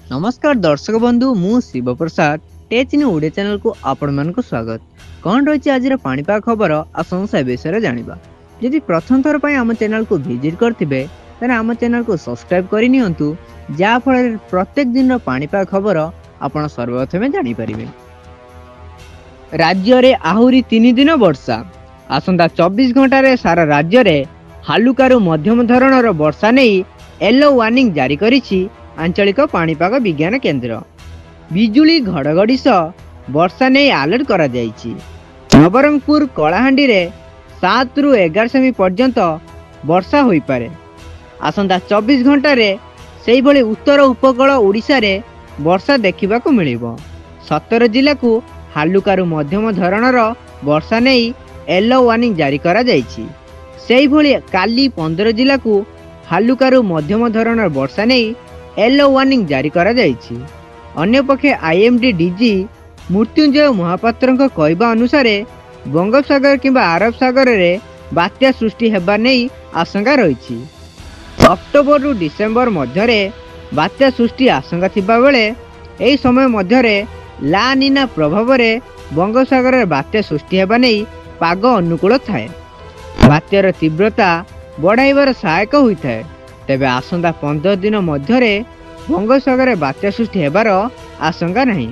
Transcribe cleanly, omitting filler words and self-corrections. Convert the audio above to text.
नमस्कार दर्शक बंधु मु शिव प्रसाद टेच इन ओडिया चैनल को आपण मानक स्वागत। कौन रही आज पाणीपाग खबर आसन से विषय जानिबा। यदि प्रथम थर पर आम चैनल को विजिट करथिबे तने आम चैनल को सब्सक्राइब करि नियंतु, जा फल प्रत्येक दिन पाणीपाग खबर आपण सर्वप्रथमे जानि परिबे। राज्य रे आहुरी 3 दिन वर्षा। आसंता 24 घंटा रे सारा राज्य रे हालुकारु मध्यम धरणर वर्षा नहीं येलो वार्निंग जारी करिछि आंचलिक पाणीपाग विज्ञान केन्द्र। बिजुली घड़घड़ी सह वर्षा नहीं अलर्ट करा जायछि। नवरंगपुर कलाहांडी रे 7 रु 11 सेमी पर्यंत वर्षा होई पारे। आसंता 24 घंटा रे सेही भली उत्तर उपकूल ओडिशा रे वर्षा देखिबा को मिलिबो। 17 जिला को हालुकारु मध्यम धरणर वर्षा नहीं येलो वार्निंग जारी करा जायछि। सेही भली काली 15 जिला को हालुकारु मध्यम धरणर वर्षा नहीं येलो वार्निंग जारी करा जायछि। अन्य पक्षे आईएमडी डीजी मृत्युंजय महापात्र कहवा अनुसार बंगोपसागर किंबा अरब सागर रे बात्या सृष्टि हेबा नहीं आशंका रही। अक्टोबर रु डिसेम्बर मध्य बात्या सृष्टि आशंका थिबा बेले एही समय मध्य ला नीना प्रभाव रे बंगोपसागर रे बात्या सृष्टि हेबा नहीं पाग अनुकूल थाए। बात्यार तीव्रता बढ़ाइबार सहायक होइथाए। तेबे आसंता 15 दिन मध्य बंगोपसागर बात्या सृष्टि हेबार आशंका नहीं।